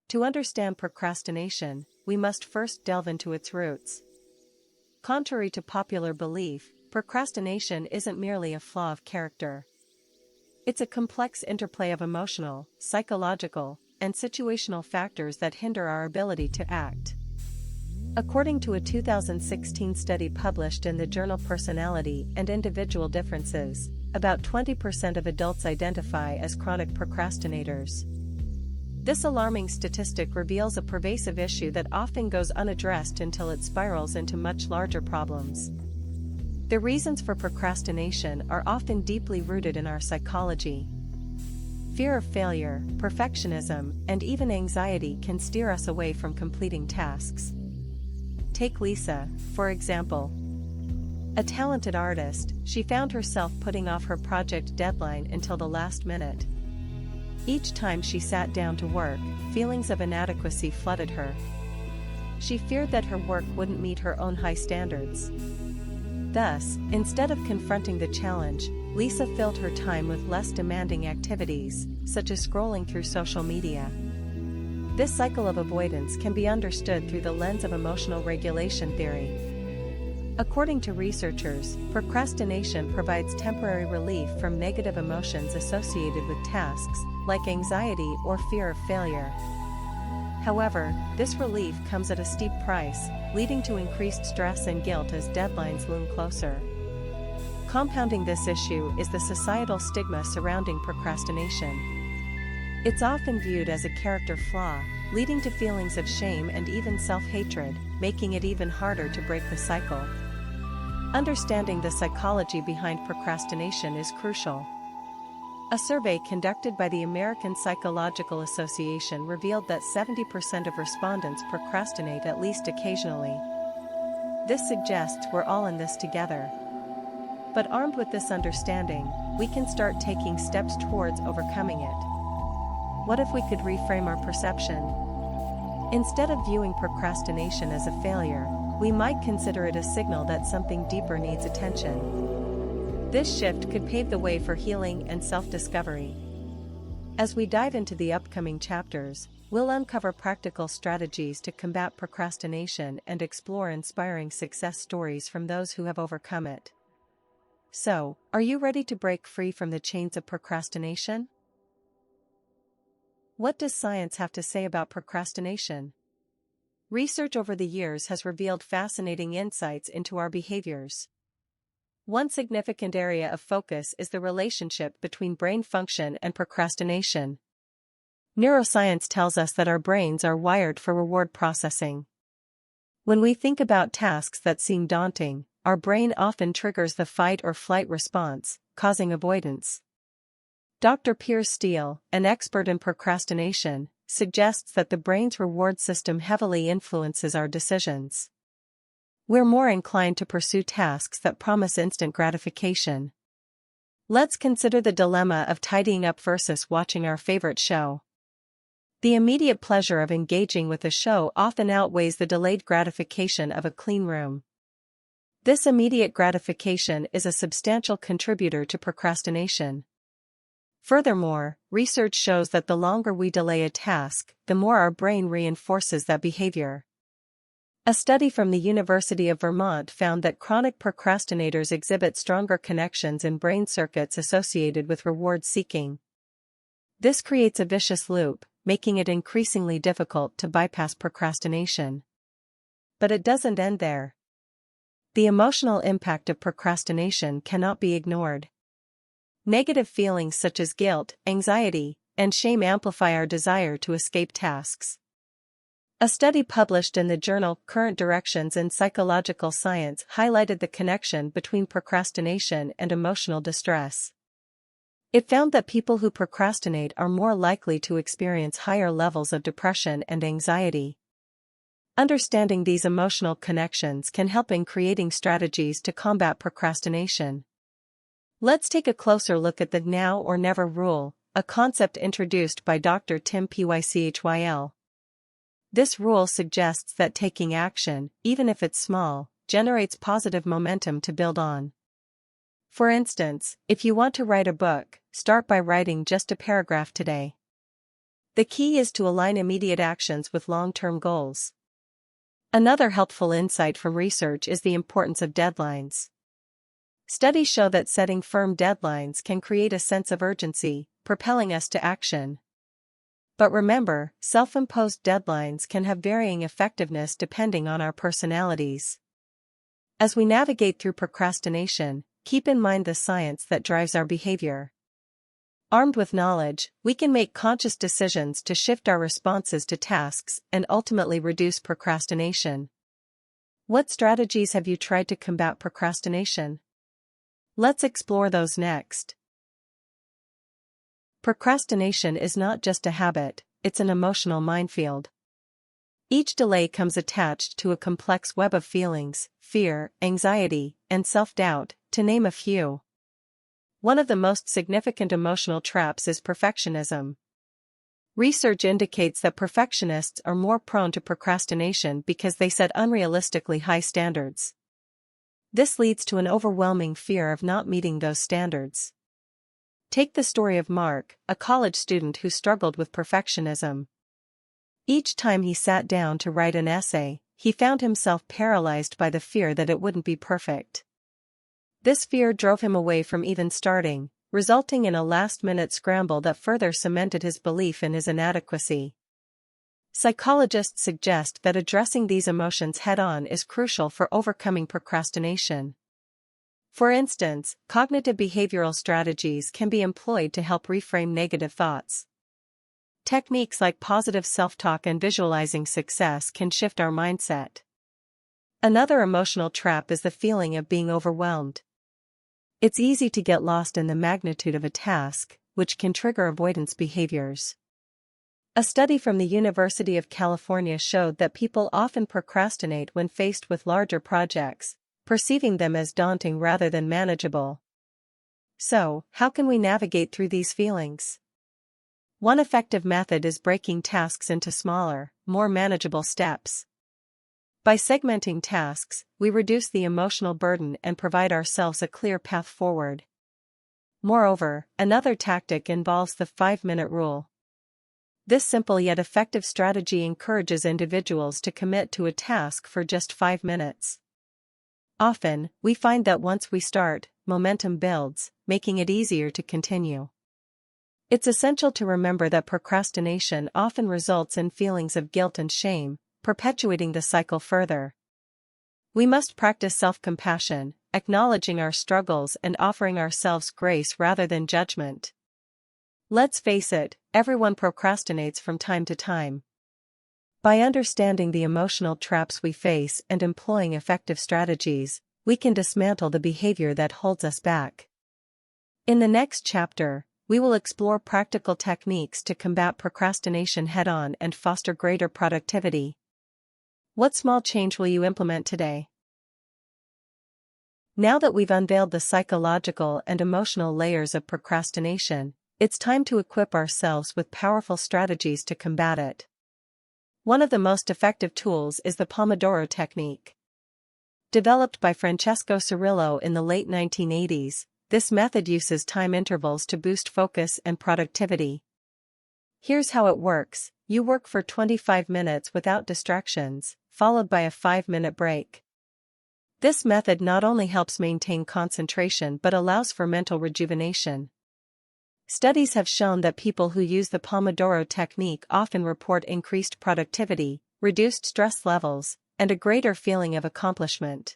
To understand procrastination, we must first delve into its roots. Contrary to popular belief, procrastination isn't merely a flaw of character. It's a complex interplay of emotional, psychological, and situational factors that hinder our ability to act. According to a 2016 study published in the journal Personality and Individual Differences, about 20% of adults identify as chronic procrastinators. This alarming statistic reveals a pervasive issue that often goes unaddressed until it spirals into much larger problems. The reasons for procrastination are often deeply rooted in our psychology. Fear of failure, perfectionism, and even anxiety can steer us away from completing tasks. Take Lisa, for example. A talented artist, she found herself putting off her project deadline until the last minute. Each time she sat down to work, feelings of inadequacy flooded her. She feared that her work wouldn't meet her own high standards. Thus, instead of confronting the challenge, Lisa filled her time with less demanding activities, such as scrolling through social media. This cycle of avoidance can be understood through the lens of emotional regulation theory. According to researchers, procrastination provides temporary relief from negative emotions associated with tasks, like anxiety or fear of failure. However, this relief comes at a steep price, leading to increased stress and guilt as deadlines loom closer. Compounding this issue is the societal stigma surrounding procrastination. It's often viewed as a character flaw, leading to feelings of shame and even self-hatred, making it even harder to break the cycle. Understanding the psychology behind procrastination is crucial. A survey conducted by the American Psychological Association revealed that 70% of respondents procrastinate at least occasionally. This suggests we're all in this together. But armed with this understanding, we can start taking steps towards overcoming it. What if we could reframe our perception? Instead of viewing procrastination as a failure, we might consider it a signal that something deeper needs attention. This shift could pave the way for healing and self-discovery. As we dive into the upcoming chapters, we'll uncover practical strategies to combat procrastination and explore inspiring success stories from those who have overcome it. So, are you ready to break free from the chains of procrastination? What does science have to say about procrastination? Research over the years has revealed fascinating insights into our behaviors. One significant area of focus is the relationship between brain function and procrastination. Neuroscience tells us that our brains are wired for reward processing. When we think about tasks that seem daunting, our brain often triggers the fight or flight response, causing avoidance. Dr. Piers Steel, an expert in procrastination, suggests that the brain's reward system heavily influences our decisions. We're more inclined to pursue tasks that promise instant gratification. Let's consider the dilemma of tidying up versus watching our favorite show. The immediate pleasure of engaging with a show often outweighs the delayed gratification of a clean room. This immediate gratification is a substantial contributor to procrastination. Furthermore, research shows that the longer we delay a task, the more our brain reinforces that behavior. A study from the University of Vermont found that chronic procrastinators exhibit stronger connections in brain circuits associated with reward seeking. This creates a vicious loop, making it increasingly difficult to bypass procrastination. But it doesn't end there. The emotional impact of procrastination cannot be ignored. Negative feelings such as guilt, anxiety, and shame amplify our desire to escape tasks. A study published in the journal Current Directions in Psychological Science highlighted the connection between procrastination and emotional distress. It found that people who procrastinate are more likely to experience higher levels of depression and anxiety. Understanding these emotional connections can help in creating strategies to combat procrastination. Let's take a closer look at the now or never rule, a concept introduced by Dr. Tim Pychyl. This rule suggests that taking action, even if it's small, generates positive momentum to build on. For instance, if you want to write a book, start by writing just a paragraph today. The key is to align immediate actions with long-term goals. Another helpful insight from research is the importance of deadlines. Studies show that setting firm deadlines can create a sense of urgency, propelling us to action. But remember, self-imposed deadlines can have varying effectiveness depending on our personalities. As we navigate through procrastination, keep in mind the science that drives our behavior. Armed with knowledge, we can make conscious decisions to shift our responses to tasks and ultimately reduce procrastination. What strategies have you tried to combat procrastination? Let's explore those next. Procrastination is not just a habit, it's an emotional minefield. Each delay comes attached to a complex web of feelings, fear, anxiety, and self-doubt, to name a few. One of the most significant emotional traps is perfectionism. Research indicates that perfectionists are more prone to procrastination because they set unrealistically high standards. This leads to an overwhelming fear of not meeting those standards. Take the story of Mark, a college student who struggled with perfectionism. Each time he sat down to write an essay, he found himself paralyzed by the fear that it wouldn't be perfect. This fear drove him away from even starting, resulting in a last-minute scramble that further cemented his belief in his inadequacy. Psychologists suggest that addressing these emotions head-on is crucial for overcoming procrastination. For instance, cognitive behavioral strategies can be employed to help reframe negative thoughts. Techniques like positive self-talk and visualizing success can shift our mindset. Another emotional trap is the feeling of being overwhelmed. It's easy to get lost in the magnitude of a task, which can trigger avoidance behaviors. A study from the University of California showed that people often procrastinate when faced with larger projects, perceiving them as daunting rather than manageable. So, how can we navigate through these feelings? One effective method is breaking tasks into smaller, more manageable steps. By segmenting tasks, we reduce the emotional burden and provide ourselves a clear path forward. Moreover, another tactic involves the 5-minute rule. This simple yet effective strategy encourages individuals to commit to a task for just 5 minutes. Often, we find that once we start, momentum builds, making it easier to continue. It's essential to remember that procrastination often results in feelings of guilt and shame, perpetuating the cycle further. We must practice self-compassion, acknowledging our struggles and offering ourselves grace rather than judgment. Let's face it, everyone procrastinates from time to time. By understanding the emotional traps we face and employing effective strategies, we can dismantle the behavior that holds us back. In the next chapter, we will explore practical techniques to combat procrastination head-on and foster greater productivity. What small change will you implement today? Now that we've unveiled the psychological and emotional layers of procrastination, it's time to equip ourselves with powerful strategies to combat it. One of the most effective tools is the Pomodoro technique. Developed by Francesco Cirillo in the late 1980s, this method uses time intervals to boost focus and productivity. Here's how it works: you work for 25 minutes without distractions, followed by a 5-minute break. This method not only helps maintain concentration but allows for mental rejuvenation. Studies have shown that people who use the Pomodoro technique often report increased productivity, reduced stress levels, and a greater feeling of accomplishment.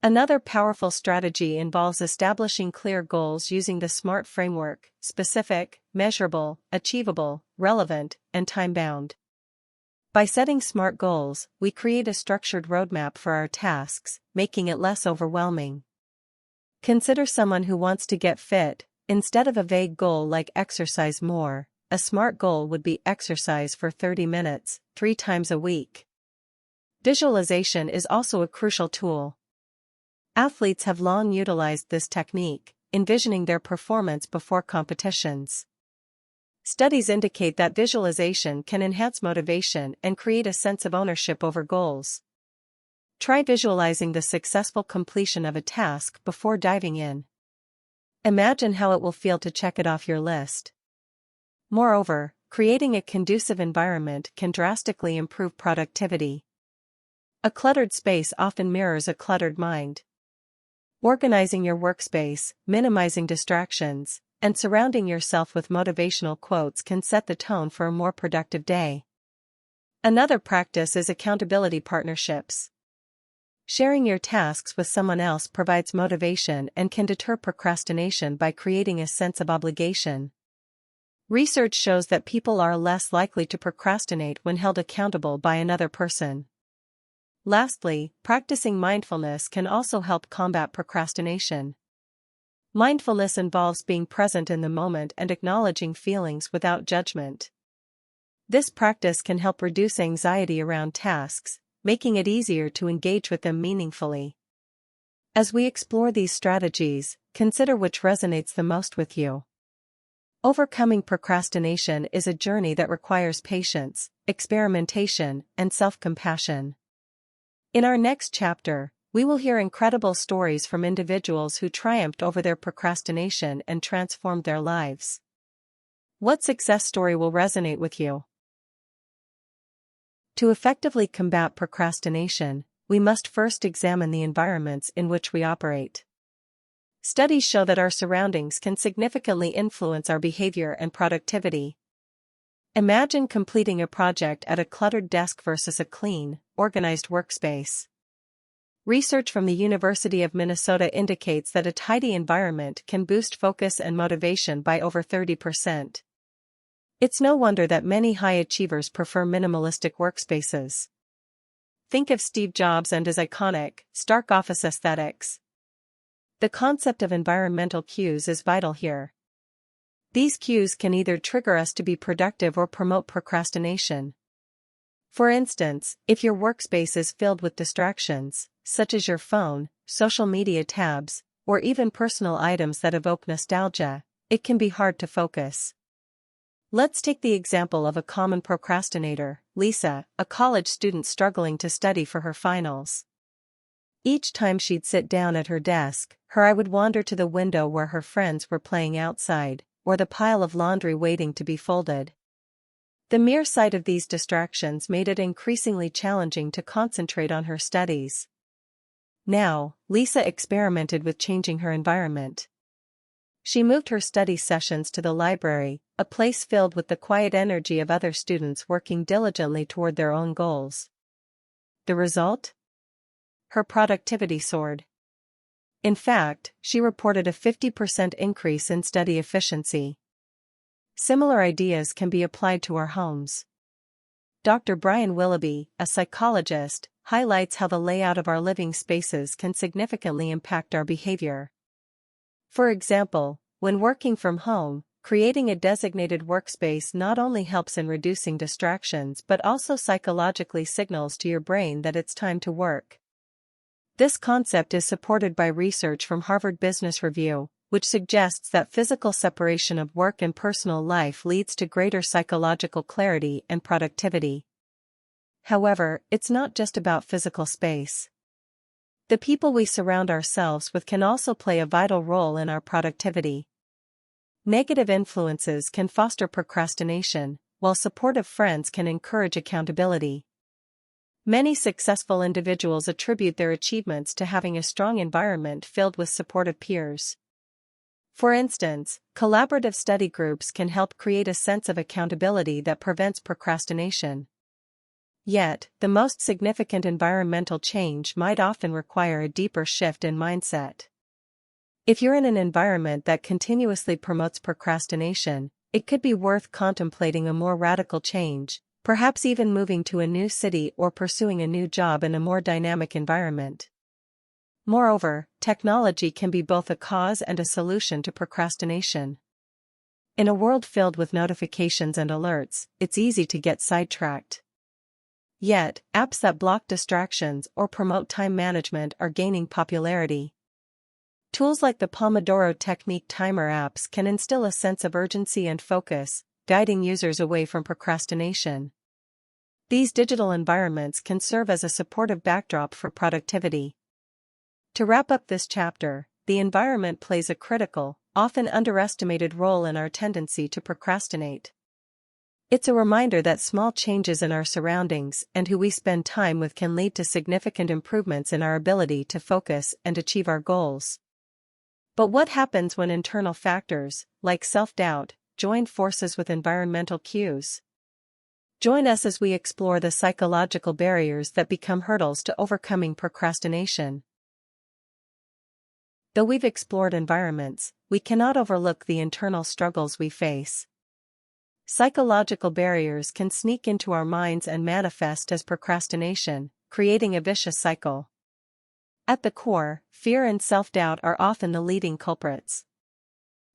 Another powerful strategy involves establishing clear goals using the SMART framework: specific, measurable, achievable, relevant, and time-bound. By setting SMART goals, we create a structured roadmap for our tasks, making it less overwhelming. Consider someone who wants to get fit. Instead of a vague goal like exercise more, a SMART goal would be exercise for 30 minutes, 3 times a week. Visualization is also a crucial tool. Athletes have long utilized this technique, envisioning their performance before competitions. Studies indicate that visualization can enhance motivation and create a sense of ownership over goals. Try visualizing the successful completion of a task before diving in. Imagine how it will feel to check it off your list. Moreover, creating a conducive environment can drastically improve productivity. A cluttered space often mirrors a cluttered mind. Organizing your workspace, minimizing distractions, and surrounding yourself with motivational quotes can set the tone for a more productive day. Another practice is accountability partnerships. Sharing your tasks with someone else provides motivation and can deter procrastination by creating a sense of obligation. Research shows that people are less likely to procrastinate when held accountable by another person. Lastly, practicing mindfulness can also help combat procrastination. Mindfulness involves being present in the moment and acknowledging feelings without judgment. This practice can help reduce anxiety around tasks, making it easier to engage with them meaningfully. As we explore these strategies, consider which resonates the most with you. Overcoming procrastination is a journey that requires patience, experimentation, and self-compassion. In our next chapter, we will hear incredible stories from individuals who triumphed over their procrastination and transformed their lives. What success story will resonate with you? To effectively combat procrastination, we must first examine the environments in which we operate. Studies show that our surroundings can significantly influence our behavior and productivity. Imagine completing a project at a cluttered desk versus a clean, organized workspace. Research from the University of Minnesota indicates that a tidy environment can boost focus and motivation by over 30%. It's no wonder that many high achievers prefer minimalistic workspaces. Think of Steve Jobs and his iconic, stark office aesthetics. The concept of environmental cues is vital here. These cues can either trigger us to be productive or promote procrastination. For instance, if your workspace is filled with distractions, such as your phone, social media tabs, or even personal items that evoke nostalgia, it can be hard to focus. Let's take the example of a common procrastinator, Lisa, a college student struggling to study for her finals. Each time she'd sit down at her desk, her eye would wander to the window where her friends were playing outside, or the pile of laundry waiting to be folded. The mere sight of these distractions made it increasingly challenging to concentrate on her studies. Now, Lisa experimented with changing her environment. She moved her study sessions to the library, a place filled with the quiet energy of other students working diligently toward their own goals. The result? Her productivity soared. In fact, she reported a 50% increase in study efficiency. Similar ideas can be applied to our homes. Dr. Brian Willoughby, a psychologist, highlights how the layout of our living spaces can significantly impact our behavior. For example, when working from home, creating a designated workspace not only helps in reducing distractions but also psychologically signals to your brain that it's time to work. This concept is supported by research from Harvard Business Review, which suggests that physical separation of work and personal life leads to greater psychological clarity and productivity. However, it's not just about physical space. The people we surround ourselves with can also play a vital role in our productivity. Negative influences can foster procrastination, while supportive friends can encourage accountability. Many successful individuals attribute their achievements to having a strong environment filled with supportive peers. For instance, collaborative study groups can help create a sense of accountability that prevents procrastination. Yet, the most significant environmental change might often require a deeper shift in mindset. If you're in an environment that continuously promotes procrastination, it could be worth contemplating a more radical change, perhaps even moving to a new city or pursuing a new job in a more dynamic environment. Moreover, technology can be both a cause and a solution to procrastination. In a world filled with notifications and alerts, it's easy to get sidetracked. Yet, apps that block distractions or promote time management are gaining popularity. Tools like the Pomodoro Technique timer apps can instill a sense of urgency and focus, guiding users away from procrastination. These digital environments can serve as a supportive backdrop for productivity. To wrap up this chapter, the environment plays a critical, often underestimated role in our tendency to procrastinate. It's a reminder that small changes in our surroundings and who we spend time with can lead to significant improvements in our ability to focus and achieve our goals. But what happens when internal factors, like self-doubt, join forces with environmental cues? Join us as we explore the psychological barriers that become hurdles to overcoming procrastination. Though we've explored environments, we cannot overlook the internal struggles we face. Psychological barriers can sneak into our minds and manifest as procrastination, creating a vicious cycle. At the core, fear and self-doubt are often the leading culprits.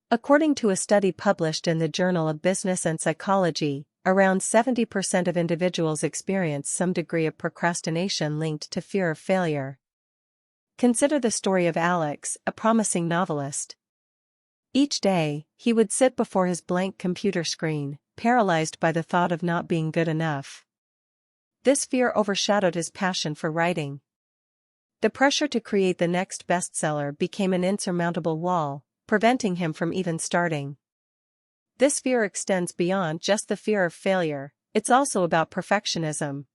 According to a study published in the Journal of Business and Psychology, around 70% of individuals experience some degree of procrastination linked to fear of failure. Consider the story of Alex, a promising novelist. Each day, he would sit before his blank computer screen, paralyzed by the thought of not being good enough. This fear overshadowed his passion for writing. The pressure to create the next bestseller became an insurmountable wall, preventing him from even starting. This fear extends beyond just the fear of failure, it's also about perfectionism.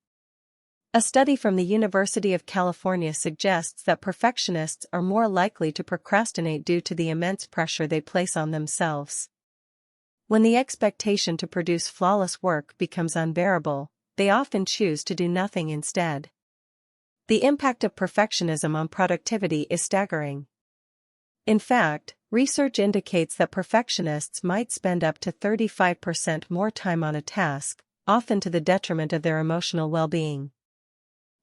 A study from the University of California suggests that perfectionists are more likely to procrastinate due to the immense pressure they place on themselves. When the expectation to produce flawless work becomes unbearable, they often choose to do nothing instead. The impact of perfectionism on productivity is staggering. In fact, research indicates that perfectionists might spend up to 35% more time on a task, often to the detriment of their emotional well-being.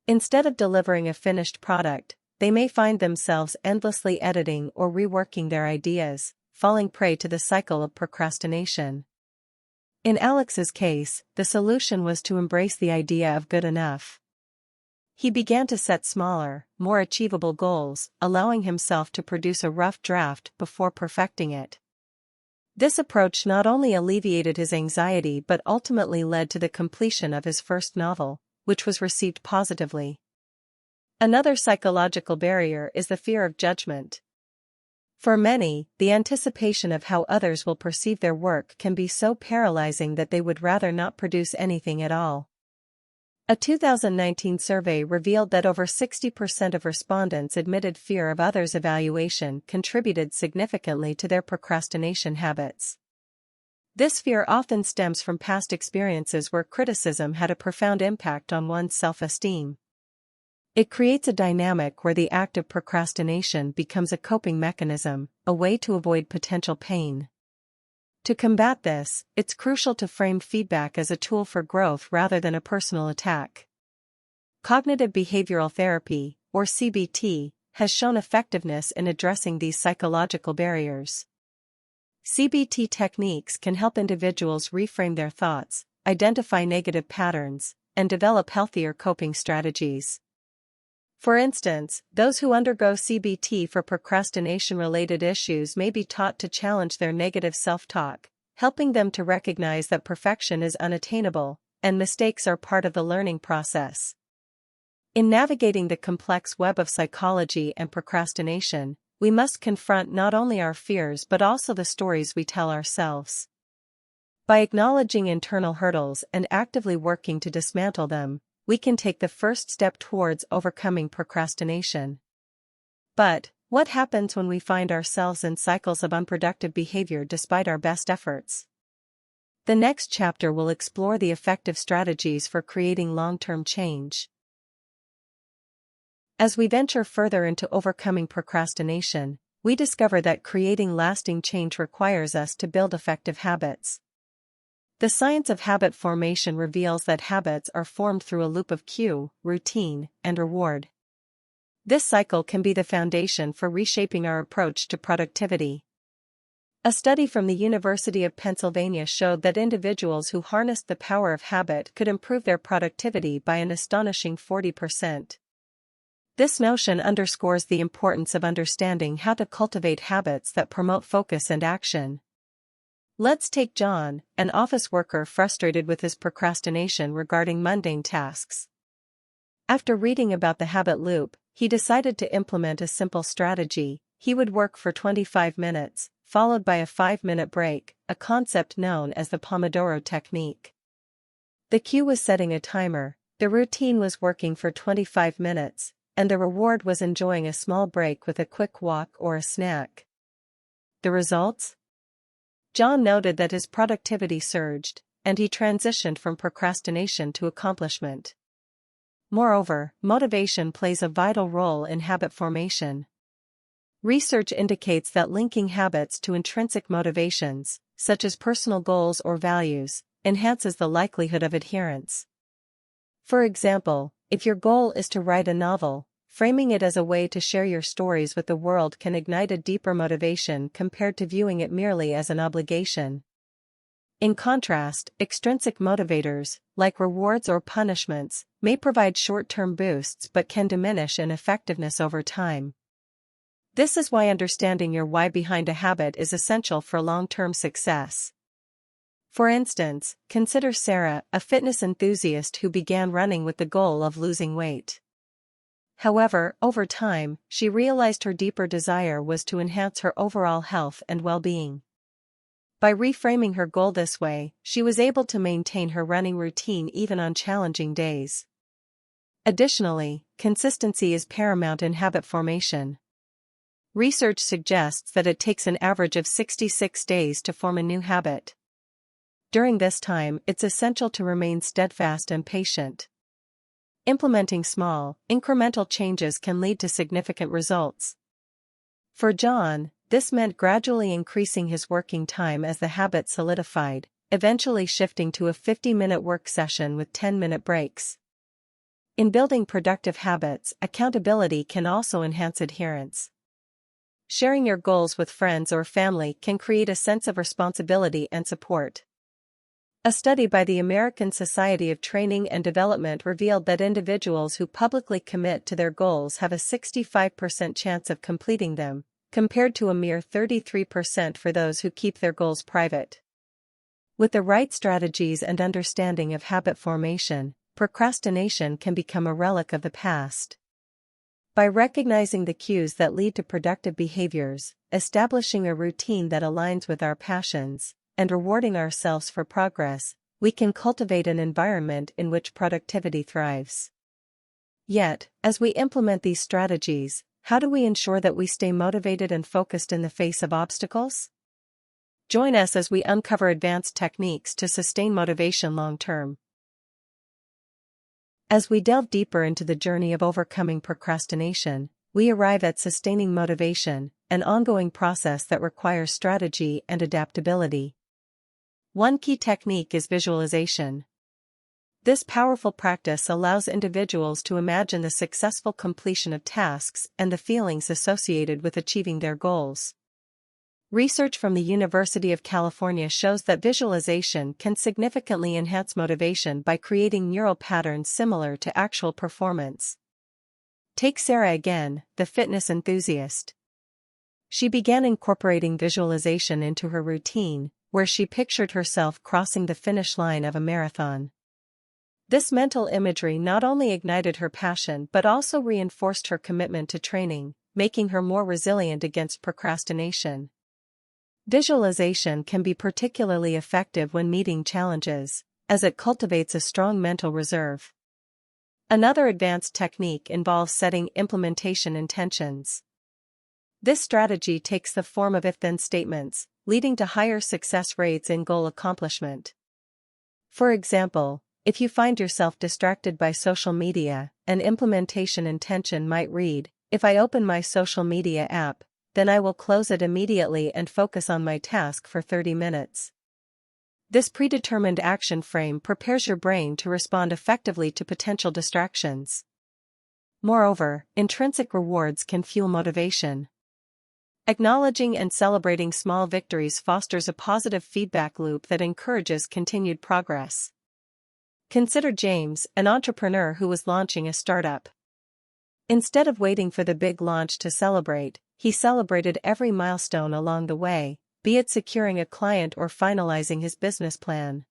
Instead of delivering a finished product, they may find themselves endlessly editing or reworking their ideas, falling prey to the cycle of procrastination. In Alex's case, the solution was to embrace the idea of good enough. He began to set smaller, more achievable goals, allowing himself to produce a rough draft before perfecting it. This approach not only alleviated his anxiety but ultimately led to the completion of his first novel, which was received positively. Another psychological barrier is the fear of judgment. For many, the anticipation of how others will perceive their work can be so paralyzing that they would rather not produce anything at all. A 2019 survey revealed that over 60% of respondents admitted fear of others' evaluation contributed significantly to their procrastination habits. This fear often stems from past experiences where criticism had a profound impact on one's self-esteem. It creates a dynamic where the act of procrastination becomes a coping mechanism, a way to avoid potential pain. To combat this, it's crucial to frame feedback as a tool for growth rather than a personal attack. Cognitive behavioral therapy, or CBT, has shown effectiveness in addressing these psychological barriers. CBT techniques can help individuals reframe their thoughts, identify negative patterns, and develop healthier coping strategies. For instance, those who undergo CBT for procrastination-related issues may be taught to challenge their negative self-talk, helping them to recognize that perfection is unattainable, and mistakes are part of the learning process. In navigating the complex web of psychology and procrastination, we must confront not only our fears but also the stories we tell ourselves. By acknowledging internal hurdles and actively working to dismantle them, we can take the first step towards overcoming procrastination. But, what happens when we find ourselves in cycles of unproductive behavior despite our best efforts? The next chapter will explore the effective strategies for creating long-term change. As we venture further into overcoming procrastination, we discover that creating lasting change requires us to build effective habits. The science of habit formation reveals that habits are formed through a loop of cue, routine, and reward. This cycle can be the foundation for reshaping our approach to productivity. A study from the University of Pennsylvania showed that individuals who harnessed the power of habit could improve their productivity by an astonishing 40%. This notion underscores the importance of understanding how to cultivate habits that promote focus and action. Let's take John, an office worker frustrated with his procrastination regarding mundane tasks. After reading about the habit loop, he decided to implement a simple strategy. He would work for 25 minutes, followed by a 5-minute break, a concept known as the Pomodoro technique. The cue was setting a timer, the routine was working for 25 minutes, and the reward was enjoying a small break with a quick walk or a snack. The results? John noted that his productivity surged, and he transitioned from procrastination to accomplishment. Moreover, motivation plays a vital role in habit formation. Research indicates that linking habits to intrinsic motivations, such as personal goals or values, enhances the likelihood of adherence. For example, if your goal is to write a novel, framing it as a way to share your stories with the world can ignite a deeper motivation compared to viewing it merely as an obligation. In contrast, extrinsic motivators, like rewards or punishments, may provide short-term boosts but can diminish in effectiveness over time. This is why understanding your why behind a habit is essential for long-term success. For instance, consider Sarah, a fitness enthusiast who began running with the goal of losing weight. However, over time, she realized her deeper desire was to enhance her overall health and well-being. By reframing her goal this way, she was able to maintain her running routine even on challenging days. Additionally, consistency is paramount in habit formation. Research suggests that it takes an average of 66 days to form a new habit. During this time, it's essential to remain steadfast and patient. Implementing small, incremental changes can lead to significant results. For John, this meant gradually increasing his working time as the habit solidified, eventually shifting to a 50-minute work session with 10-minute breaks. In building productive habits, accountability can also enhance adherence. Sharing your goals with friends or family can create a sense of responsibility and support. A study by the American Society of Training and Development revealed that individuals who publicly commit to their goals have a 65% chance of completing them, compared to a mere 33% for those who keep their goals private. With the right strategies and understanding of habit formation, procrastination can become a relic of the past. By recognizing the cues that lead to productive behaviors, establishing a routine that aligns with our passions, and rewarding ourselves for progress, we can cultivate an environment in which productivity thrives. Yet, as we implement these strategies, how do we ensure that we stay motivated and focused in the face of obstacles? Join us as we uncover advanced techniques to sustain motivation long-term. As we delve deeper into the journey of overcoming procrastination, we arrive at sustaining motivation, an ongoing process that requires strategy and adaptability. One key technique is visualization. This powerful practice allows individuals to imagine the successful completion of tasks and the feelings associated with achieving their goals. Research from the University of California shows that visualization can significantly enhance motivation by creating neural patterns similar to actual performance. Take Sarah again, the fitness enthusiast. She began incorporating visualization into her routine, where she pictured herself crossing the finish line of a marathon. This mental imagery not only ignited her passion but also reinforced her commitment to training, making her more resilient against procrastination. Visualization can be particularly effective when meeting challenges, as it cultivates a strong mental reserve. Another advanced technique involves setting implementation intentions. This strategy takes the form of if-then statements, leading to higher success rates in goal accomplishment. For example, if you find yourself distracted by social media, an implementation intention might read, "If I open my social media app, then I will close it immediately and focus on my task for 30 minutes. This predetermined action frame prepares your brain to respond effectively to potential distractions. Moreover, intrinsic rewards can fuel motivation. Acknowledging and celebrating small victories fosters a positive feedback loop that encourages continued progress. Consider James, an entrepreneur who was launching a startup. Instead of waiting for the big launch to celebrate, he celebrated every milestone along the way, be it securing a client or finalizing his business plan.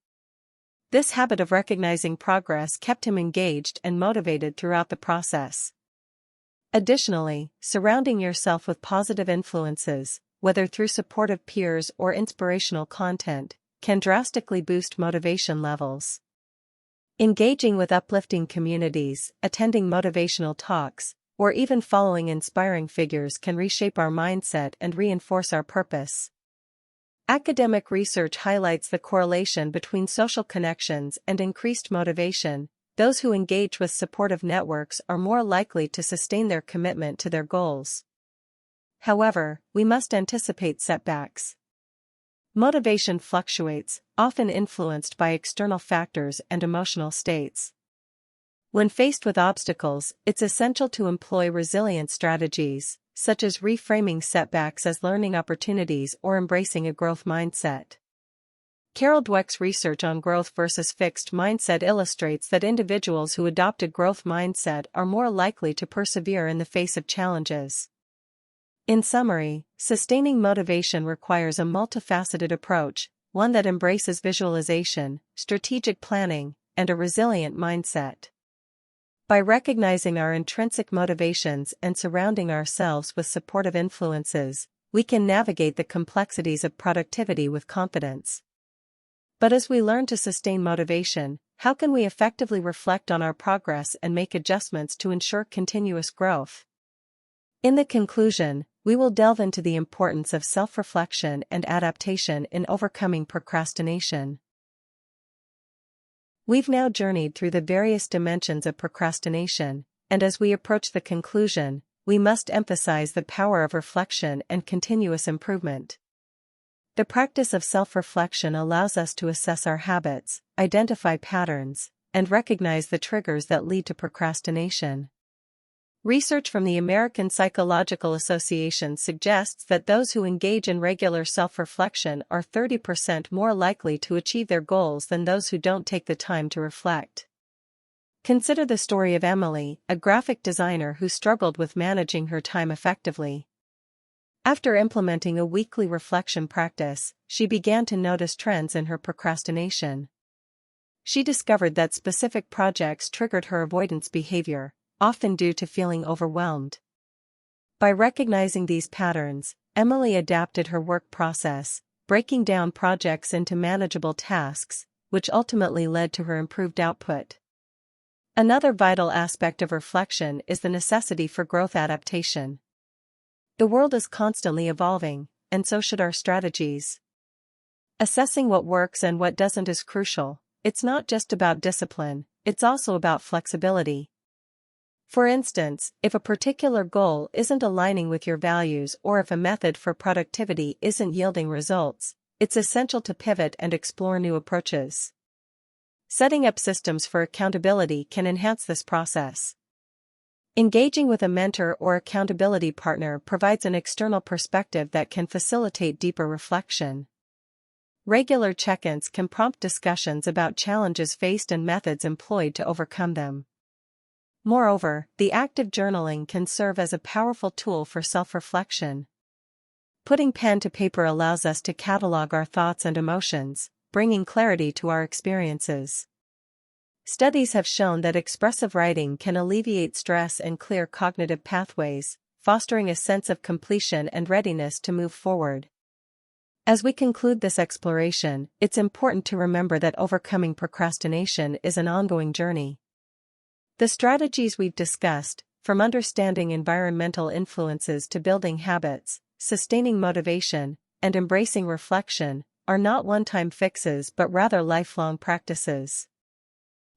This habit of recognizing progress kept him engaged and motivated throughout the process. Additionally, surrounding yourself with positive influences, whether through supportive peers or inspirational content, can drastically boost motivation levels. Engaging with uplifting communities, attending motivational talks, or even following inspiring figures can reshape our mindset and reinforce our purpose. Academic research highlights the correlation between social connections and increased motivation. Those who engage with supportive networks are more likely to sustain their commitment to their goals. However, we must anticipate setbacks. Motivation fluctuates, often influenced by external factors and emotional states. When faced with obstacles, it's essential to employ resilient strategies, such as reframing setbacks as learning opportunities or embracing a growth mindset. Carol Dweck's research on growth versus fixed mindset illustrates that individuals who adopt a growth mindset are more likely to persevere in the face of challenges. In summary, sustaining motivation requires a multifaceted approach, one that embraces visualization, strategic planning, and a resilient mindset. By recognizing our intrinsic motivations and surrounding ourselves with supportive influences, we can navigate the complexities of productivity with confidence. But as we learn to sustain motivation, how can we effectively reflect on our progress and make adjustments to ensure continuous growth? In the conclusion, we will delve into the importance of self-reflection and adaptation in overcoming procrastination. We've now journeyed through the various dimensions of procrastination, and as we approach the conclusion, we must emphasize the power of reflection and continuous improvement. The practice of self-reflection allows us to assess our habits, identify patterns, and recognize the triggers that lead to procrastination. Research from the American Psychological Association suggests that those who engage in regular self-reflection are 30% more likely to achieve their goals than those who don't take the time to reflect. Consider the story of Emily, a graphic designer who struggled with managing her time effectively. After implementing a weekly reflection practice, she began to notice trends in her procrastination. She discovered that specific projects triggered her avoidance behavior, often due to feeling overwhelmed. By recognizing these patterns, Emily adapted her work process, breaking down projects into manageable tasks, which ultimately led to her improved output. Another vital aspect of reflection is the necessity for growth adaptation. The world is constantly evolving, and so should our strategies. Assessing what works and what doesn't is crucial. It's not just about discipline, it's also about flexibility. For instance, if a particular goal isn't aligning with your values or if a method for productivity isn't yielding results, it's essential to pivot and explore new approaches. Setting up systems for accountability can enhance this process. Engaging with a mentor or accountability partner provides an external perspective that can facilitate deeper reflection. Regular check-ins can prompt discussions about challenges faced and methods employed to overcome them. Moreover, the act of journaling can serve as a powerful tool for self-reflection. Putting pen to paper allows us to catalog our thoughts and emotions, bringing clarity to our experiences. Studies have shown that expressive writing can alleviate stress and clear cognitive pathways, fostering a sense of completion and readiness to move forward. As we conclude this exploration, it's important to remember that overcoming procrastination is an ongoing journey. The strategies we've discussed, from understanding environmental influences to building habits, sustaining motivation, and embracing reflection, are not one-time fixes but rather lifelong practices.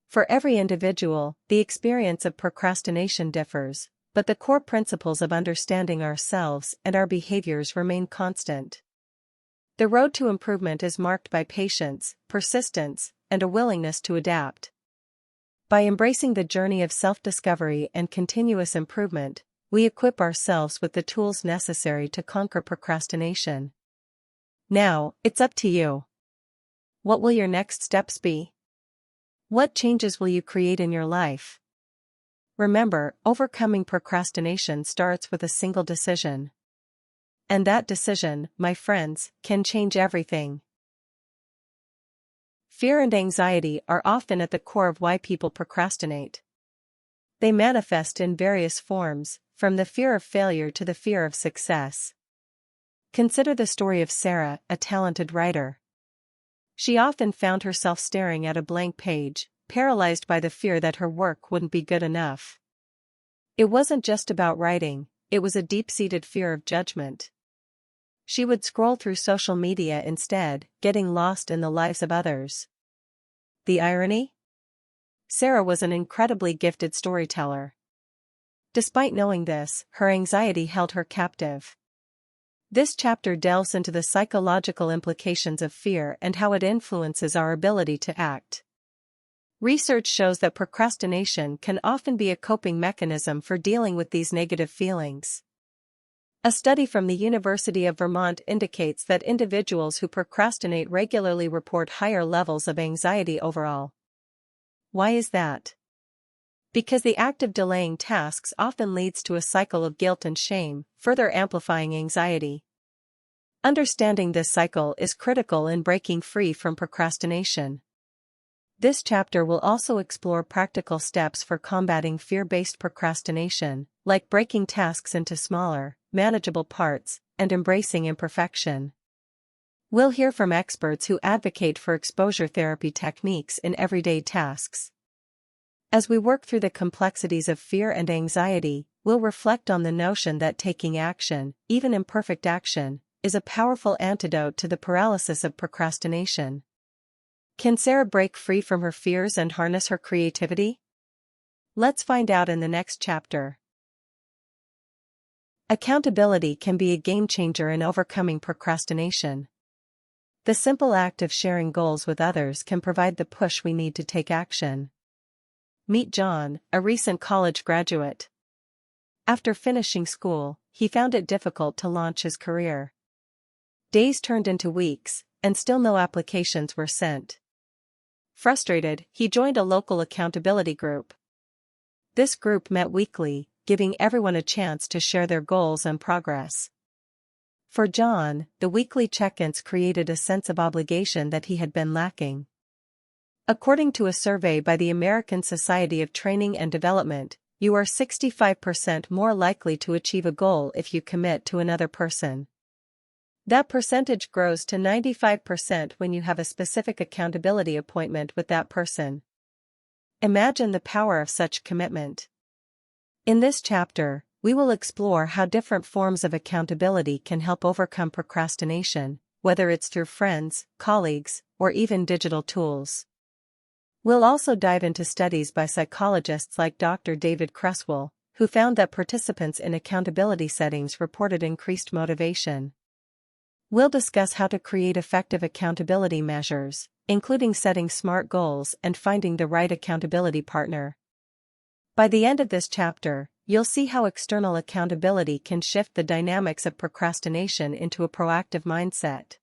For every individual, the experience of procrastination differs, but the core principles of understanding ourselves and our behaviors remain constant. The road to improvement is marked by patience, persistence, and a willingness to adapt. By embracing the journey of self-discovery and continuous improvement, we equip ourselves with the tools necessary to conquer procrastination. Now, it's up to you. What will your next steps be? What changes will you create in your life? Remember, overcoming procrastination starts with a single decision. And that decision, my friends, can change everything. Fear and anxiety are often at the core of why people procrastinate. They manifest in various forms, from the fear of failure to the fear of success. Consider the story of Sarah, a talented writer. She often found herself staring at a blank page, paralyzed by the fear that her work wouldn't be good enough. It wasn't just about writing, it was a deep-seated fear of judgment. She would scroll through social media instead, getting lost in the lives of others. The irony? Sarah was an incredibly gifted storyteller. Despite knowing this, her anxiety held her captive. This chapter delves into the psychological implications of fear and how it influences our ability to act. Research shows that procrastination can often be a coping mechanism for dealing with these negative feelings. A study from the University of Vermont indicates that individuals who procrastinate regularly report higher levels of anxiety overall. Why is that? Because the act of delaying tasks often leads to a cycle of guilt and shame, further amplifying anxiety. Understanding this cycle is critical in breaking free from procrastination. This chapter will also explore practical steps for combating fear-based procrastination, like breaking tasks into smaller, manageable parts, and embracing imperfection. We'll hear from experts who advocate for exposure therapy techniques in everyday tasks. As we work through the complexities of fear and anxiety, we'll reflect on the notion that taking action, even imperfect action, is a powerful antidote to the paralysis of procrastination. Can Sarah break free from her fears and harness her creativity? Let's find out in the next chapter. Accountability can be a game-changer in overcoming procrastination. The simple act of sharing goals with others can provide the push we need to take action. Meet John, a recent college graduate. After finishing school, he found it difficult to launch his career. Days turned into weeks, and still no applications were sent. Frustrated, he joined a local accountability group. This group met weekly, giving everyone a chance to share their goals and progress. For John, the weekly check-ins created a sense of obligation that he had been lacking. According to a survey by the American Society of Training and Development, you are 65% more likely to achieve a goal if you commit to another person. That percentage grows to 95% when you have a specific accountability appointment with that person. Imagine the power of such commitment. In this chapter, we will explore how different forms of accountability can help overcome procrastination, whether it's through friends, colleagues, or even digital tools. We'll also dive into studies by psychologists like Dr. David Creswell, who found that participants in accountability settings reported increased motivation. We'll discuss how to create effective accountability measures, including setting SMART goals and finding the right accountability partner. By the end of this chapter, you'll see how external accountability can shift the dynamics of procrastination into a proactive mindset.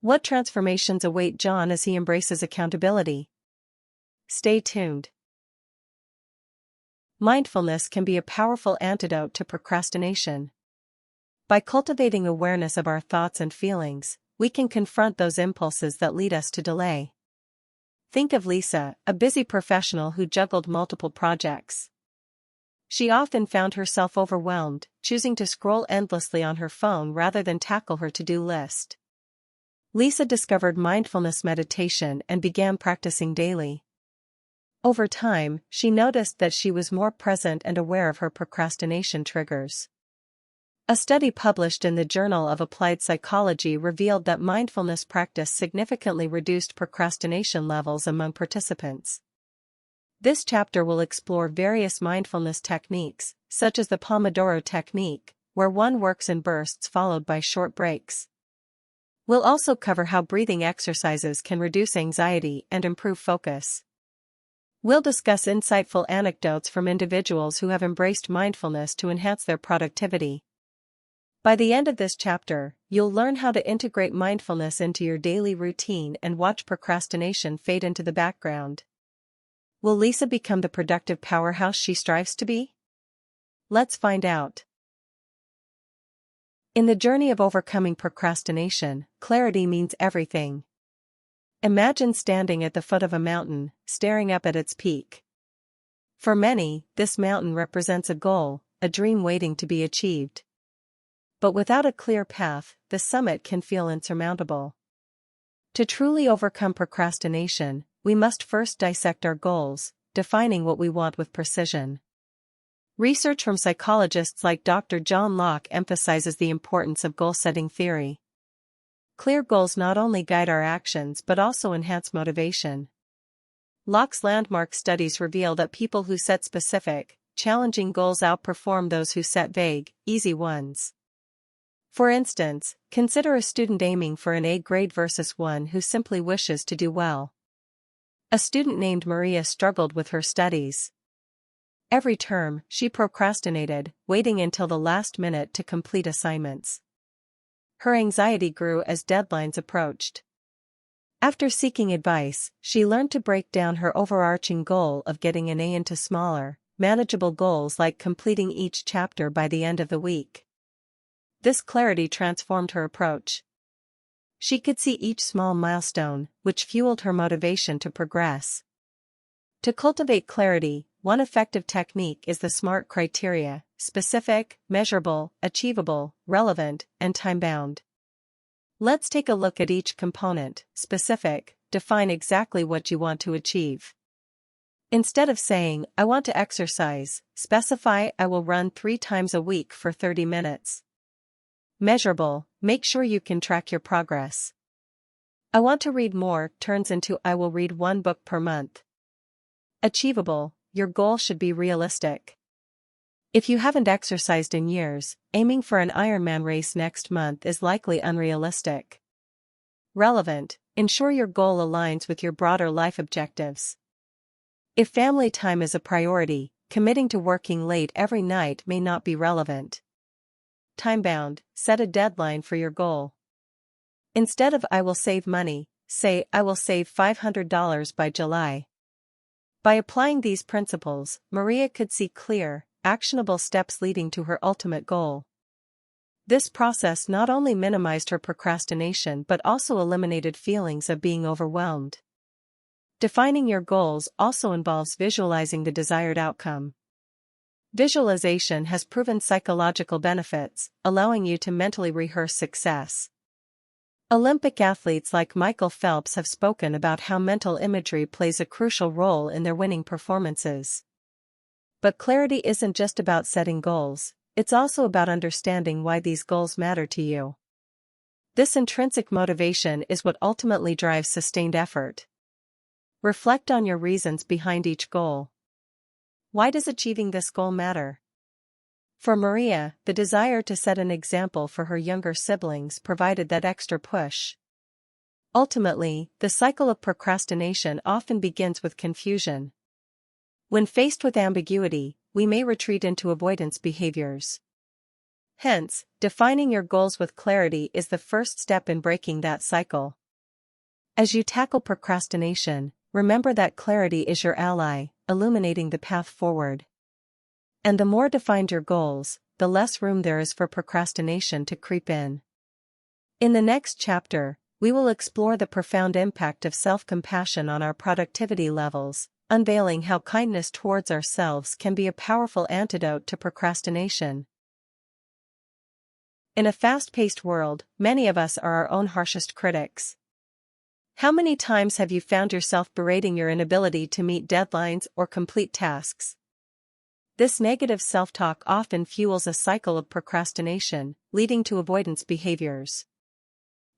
What transformations await John as he embraces accountability? Stay tuned. Mindfulness can be a powerful antidote to procrastination. By cultivating awareness of our thoughts and feelings, we can confront those impulses that lead us to delay. Think of Lisa, a busy professional who juggled multiple projects. She often found herself overwhelmed, choosing to scroll endlessly on her phone rather than tackle her to-do list. Lisa discovered mindfulness meditation and began practicing daily. Over time, she noticed that she was more present and aware of her procrastination triggers. A study published in the Journal of Applied Psychology revealed that mindfulness practice significantly reduced procrastination levels among participants. This chapter will explore various mindfulness techniques, such as the Pomodoro technique, where one works in bursts followed by short breaks. We'll also cover how breathing exercises can reduce anxiety and improve focus. We'll discuss insightful anecdotes from individuals who have embraced mindfulness to enhance their productivity. By the end of this chapter, you'll learn how to integrate mindfulness into your daily routine and watch procrastination fade into the background. Will Lisa become the productive powerhouse she strives to be? Let's find out. In the journey of overcoming procrastination, clarity means everything. Imagine standing at the foot of a mountain, staring up at its peak. For many, this mountain represents a goal, a dream waiting to be achieved. But without a clear path, the summit can feel insurmountable. To truly overcome procrastination, we must first dissect our goals, defining what we want with precision. Research from psychologists like Dr. John Locke emphasizes the importance of goal-setting theory. Clear goals not only guide our actions but also enhance motivation. Locke's landmark studies reveal that people who set specific, challenging goals outperform those who set vague, easy ones. For instance, consider a student aiming for an A grade versus one who simply wishes to do well. A student named Maria struggled with her studies. Every term, she procrastinated, waiting until the last minute to complete assignments. Her anxiety grew as deadlines approached. After seeking advice, she learned to break down her overarching goal of getting an A into smaller, manageable goals like completing each chapter by the end of the week. This clarity transformed her approach. She could see each small milestone, which fueled her motivation to progress. To cultivate clarity, one effective technique is the SMART criteria: specific, measurable, achievable, relevant, and time-bound. Let's take a look at each component. Specific: define exactly what you want to achieve. Instead of saying, "I want to exercise," specify, "I will run 3 times a week for 30 minutes." Measurable: make sure you can track your progress. "I want to read more" turns into "I will read 1 book per month." Achievable: your goal should be realistic. If you haven't exercised in years, aiming for an Ironman race next month is likely unrealistic. Relevant: ensure your goal aligns with your broader life objectives. If family time is a priority, committing to working late every night may not be relevant. Time-bound: set a deadline for your goal. Instead of "I will save money," say, "I will save $500 by July." By applying these principles, Maria could see clear, actionable steps leading to her ultimate goal. This process not only minimized her procrastination but also eliminated feelings of being overwhelmed. Defining your goals also involves visualizing the desired outcome. Visualization has proven psychological benefits, allowing you to mentally rehearse success. Olympic athletes like Michael Phelps have spoken about how mental imagery plays a crucial role in their winning performances. But clarity isn't just about setting goals, it's also about understanding why these goals matter to you. This intrinsic motivation is what ultimately drives sustained effort. Reflect on your reasons behind each goal. Why does achieving this goal matter? For Maria, the desire to set an example for her younger siblings provided that extra push. Ultimately, the cycle of procrastination often begins with confusion. When faced with ambiguity, we may retreat into avoidance behaviors. Hence, defining your goals with clarity is the first step in breaking that cycle. As you tackle procrastination, remember that clarity is your ally, illuminating the path forward. And the more defined your goals, the less room there is for procrastination to creep in. In the next chapter, we will explore the profound impact of self-compassion on our productivity levels, unveiling how kindness towards ourselves can be a powerful antidote to procrastination. In a fast-paced world, many of us are our own harshest critics. How many times have you found yourself berating your inability to meet deadlines or complete tasks? This negative self-talk often fuels a cycle of procrastination, leading to avoidance behaviors.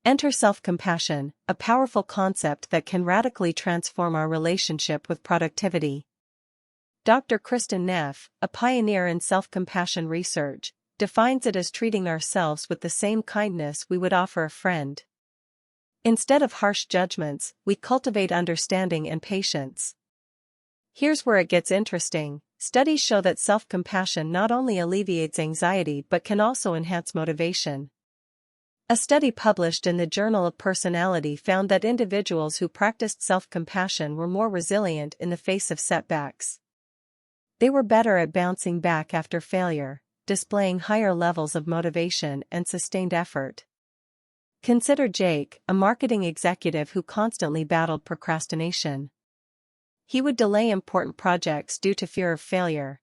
Enter self-compassion, a powerful concept that can radically transform our relationship with productivity. Dr. Kristin Neff, a pioneer in self-compassion research, defines it as treating ourselves with the same kindness we would offer a friend. Instead of harsh judgments, we cultivate understanding and patience. Here's where it gets interesting. Studies show that self-compassion not only alleviates anxiety but can also enhance motivation. A study published in the Journal of Personality found that individuals who practiced self-compassion were more resilient in the face of setbacks. They were better at bouncing back after failure, displaying higher levels of motivation and sustained effort. Consider Jake, a marketing executive who constantly battled procrastination. He would delay important projects due to fear of failure.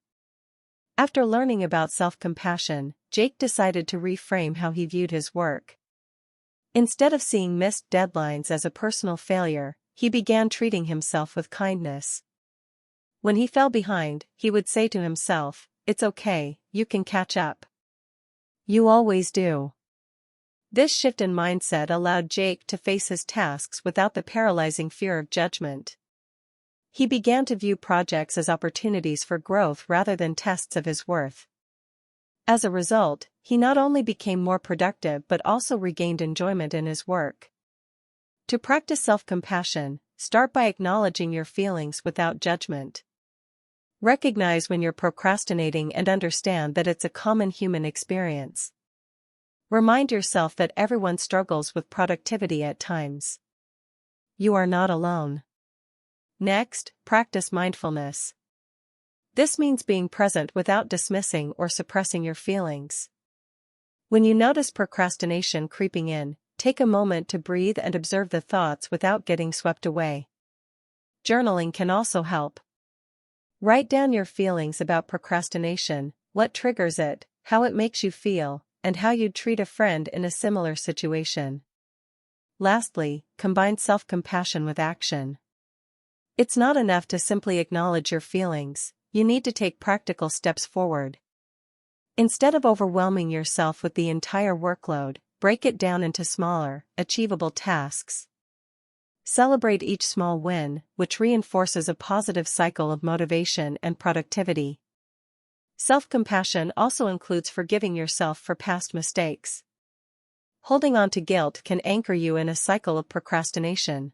After learning about self-compassion, Jake decided to reframe how he viewed his work. Instead of seeing missed deadlines as a personal failure, he began treating himself with kindness. When he fell behind, he would say to himself, "It's okay, you can catch up. You always do." This shift in mindset allowed Jake to face his tasks without the paralyzing fear of judgment. He began to view projects as opportunities for growth rather than tests of his worth. As a result, he not only became more productive but also regained enjoyment in his work. To practice self-compassion, start by acknowledging your feelings without judgment. Recognize when you're procrastinating and understand that it's a common human experience. Remind yourself that everyone struggles with productivity at times. You are not alone. Next, practice mindfulness. This means being present without dismissing or suppressing your feelings. When you notice procrastination creeping in, take a moment to breathe and observe the thoughts without getting swept away. Journaling can also help. Write down your feelings about procrastination, what triggers it, how it makes you feel, and how you'd treat a friend in a similar situation. Lastly, combine self-compassion with action. It's not enough to simply acknowledge your feelings, you need to take practical steps forward. Instead of overwhelming yourself with the entire workload, break it down into smaller, achievable tasks. Celebrate each small win, which reinforces a positive cycle of motivation and productivity. Self-compassion also includes forgiving yourself for past mistakes. Holding on to guilt can anchor you in a cycle of procrastination.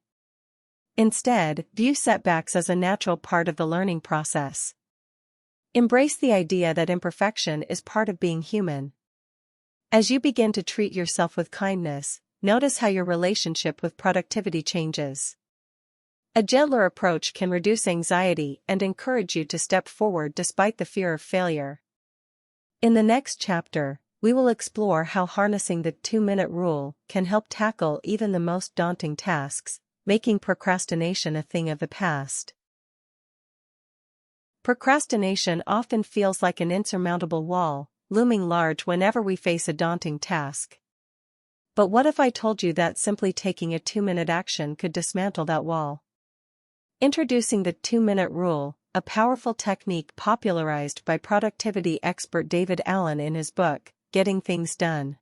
Instead, view setbacks as a natural part of the learning process. Embrace the idea that imperfection is part of being human. As you begin to treat yourself with kindness, notice how your relationship with productivity changes. A gentler approach can reduce anxiety and encourage you to step forward despite the fear of failure. In the next chapter, we will explore how harnessing the 2-minute rule can help tackle even the most daunting tasks, making procrastination a thing of the past. Procrastination often feels like an insurmountable wall, looming large whenever we face a daunting task. But what if I told you that simply taking a 2-minute action could dismantle that wall? Introducing the 2-minute rule, a powerful technique popularized by productivity expert David Allen in his book, Getting Things Done.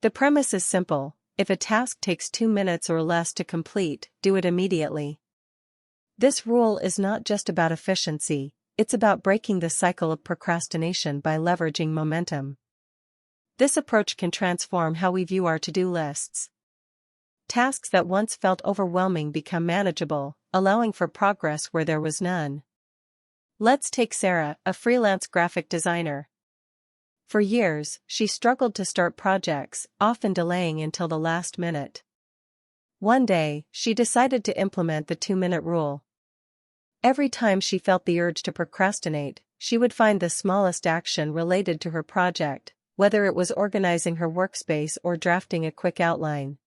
The premise is simple: if a task takes 2 minutes or less to complete, do it immediately. This rule is not just about efficiency, it's about breaking the cycle of procrastination by leveraging momentum. This approach can transform how we view our to-do lists. Tasks that once felt overwhelming become manageable, allowing for progress where there was none. Let's take Sarah, a freelance graphic designer. For years, she struggled to start projects, often delaying until the last minute. One day, she decided to implement the 2-minute rule. Every time she felt the urge to procrastinate, she would find the smallest action related to her project, whether it was organizing her workspace or drafting a quick outline.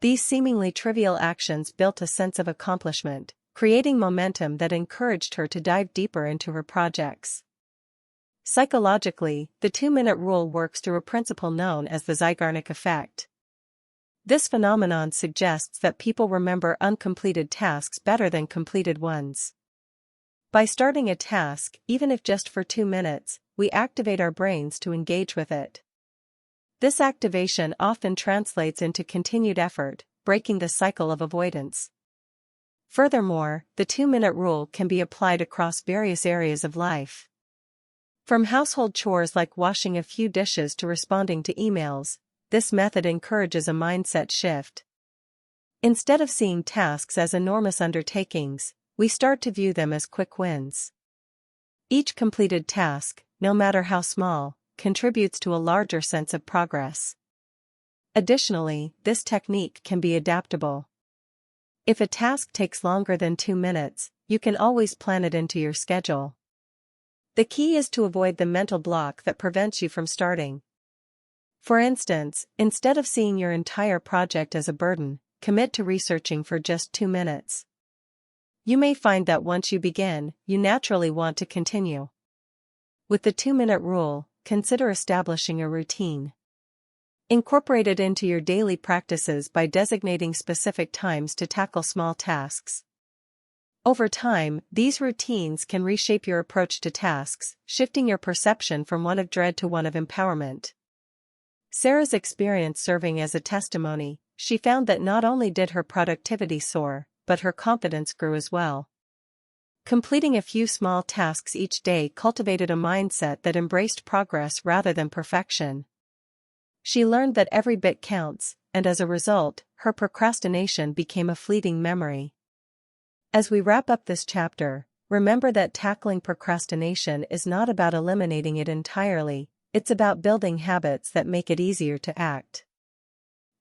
These seemingly trivial actions built a sense of accomplishment, creating momentum that encouraged her to dive deeper into her projects. Psychologically, the 2-minute rule works through a principle known as the Zeigarnik effect. This phenomenon suggests that people remember uncompleted tasks better than completed ones. By starting a task, even if just for 2 minutes, we activate our brains to engage with it. This activation often translates into continued effort, breaking the cycle of avoidance. Furthermore, the 2-minute rule can be applied across various areas of life. From household chores like washing a few dishes to responding to emails, this method encourages a mindset shift. Instead of seeing tasks as enormous undertakings, we start to view them as quick wins. Each completed task, no matter how small, contributes to a larger sense of progress. Additionally, this technique can be adaptable. If a task takes longer than 2 minutes, you can always plan it into your schedule. The key is to avoid the mental block that prevents you from starting. For instance, instead of seeing your entire project as a burden, commit to researching for just 2 minutes. You may find that once you begin, you naturally want to continue. With the 2-minute rule, consider establishing a routine. Incorporate it into your daily practices by designating specific times to tackle small tasks. Over time, these routines can reshape your approach to tasks, shifting your perception from one of dread to one of empowerment. Sarah's experience serving as a testimony, she found that not only did her productivity soar, but her confidence grew as well. Completing a few small tasks each day cultivated a mindset that embraced progress rather than perfection. She learned that every bit counts, and as a result, her procrastination became a fleeting memory. As we wrap up this chapter, remember that tackling procrastination is not about eliminating it entirely, it's about building habits that make it easier to act.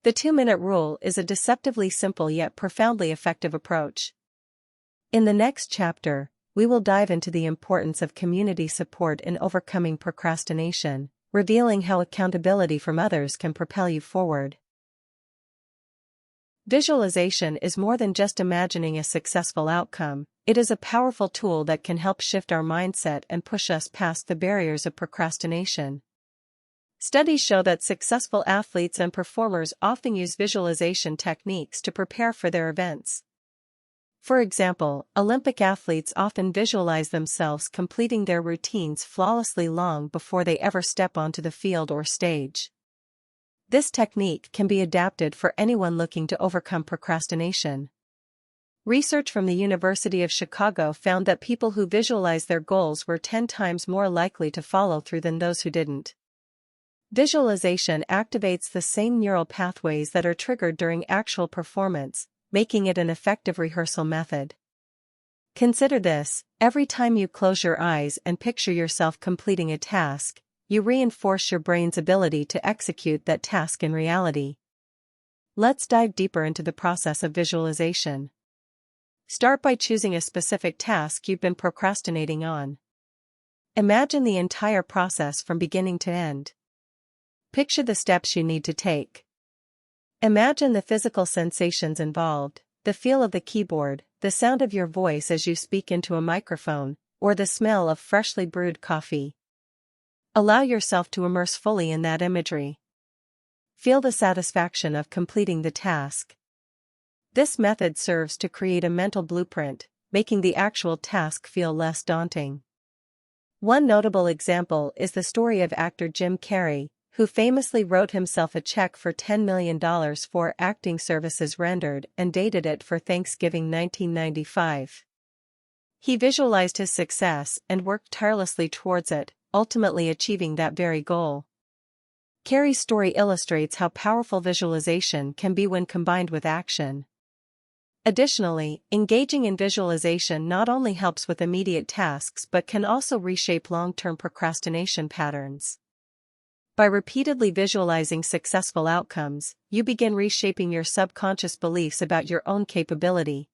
The 2-minute rule is a deceptively simple yet profoundly effective approach. In the next chapter, we will dive into the importance of community support in overcoming procrastination, revealing how accountability from others can propel you forward. Visualization is more than just imagining a successful outcome, it is a powerful tool that can help shift our mindset and push us past the barriers of procrastination. Studies show that successful athletes and performers often use visualization techniques to prepare for their events. For example, Olympic athletes often visualize themselves completing their routines flawlessly long before they ever step onto the field or stage. This technique can be adapted for anyone looking to overcome procrastination. Research from the University of Chicago found that people who visualized their goals were 10 times more likely to follow through than those who didn't. Visualization activates the same neural pathways that are triggered during actual performance, making it an effective rehearsal method. Consider this: every time you close your eyes and picture yourself completing a task, you reinforce your brain's ability to execute that task in reality. Let's dive deeper into the process of visualization. Start by choosing a specific task you've been procrastinating on. Imagine the entire process from beginning to end. Picture the steps you need to take. Imagine the physical sensations involved, the feel of the keyboard, the sound of your voice as you speak into a microphone, or the smell of freshly brewed coffee. Allow yourself to immerse fully in that imagery. Feel the satisfaction of completing the task. This method serves to create a mental blueprint, making the actual task feel less daunting. One notable example is the story of actor Jim Carrey, who famously wrote himself a check for $10 million for acting services rendered and dated it for Thanksgiving 1995. He visualized his success and worked tirelessly towards it, ultimately achieving that very goal. Carrey's story illustrates how powerful visualization can be when combined with action. Additionally, engaging in visualization not only helps with immediate tasks but can also reshape long-term procrastination patterns. By repeatedly visualizing successful outcomes, you begin reshaping your subconscious beliefs about your own capability.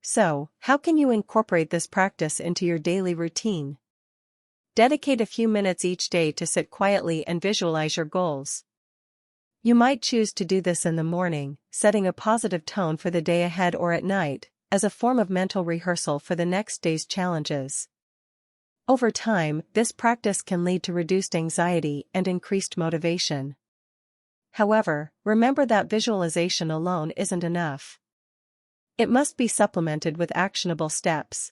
So, how can you incorporate this practice into your daily routine? Dedicate a few minutes each day to sit quietly and visualize your goals. You might choose to do this in the morning, setting a positive tone for the day ahead, or at night, as a form of mental rehearsal for the next day's challenges. Over time, this practice can lead to reduced anxiety and increased motivation. However, remember that visualization alone isn't enough. It must be supplemented with actionable steps.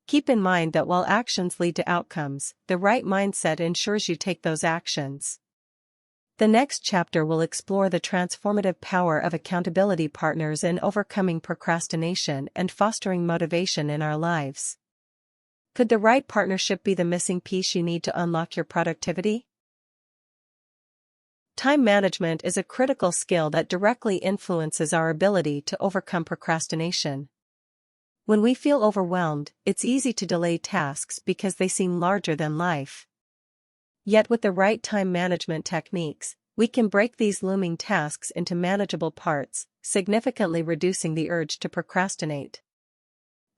Keep in mind that while actions lead to outcomes, the right mindset ensures you take those actions. The next chapter will explore the transformative power of accountability partners in overcoming procrastination and fostering motivation in our lives. Could the right partnership be the missing piece you need to unlock your productivity? Time management is a critical skill that directly influences our ability to overcome procrastination. When we feel overwhelmed, it's easy to delay tasks because they seem larger than life. Yet with the right time management techniques, we can break these looming tasks into manageable parts, significantly reducing the urge to procrastinate.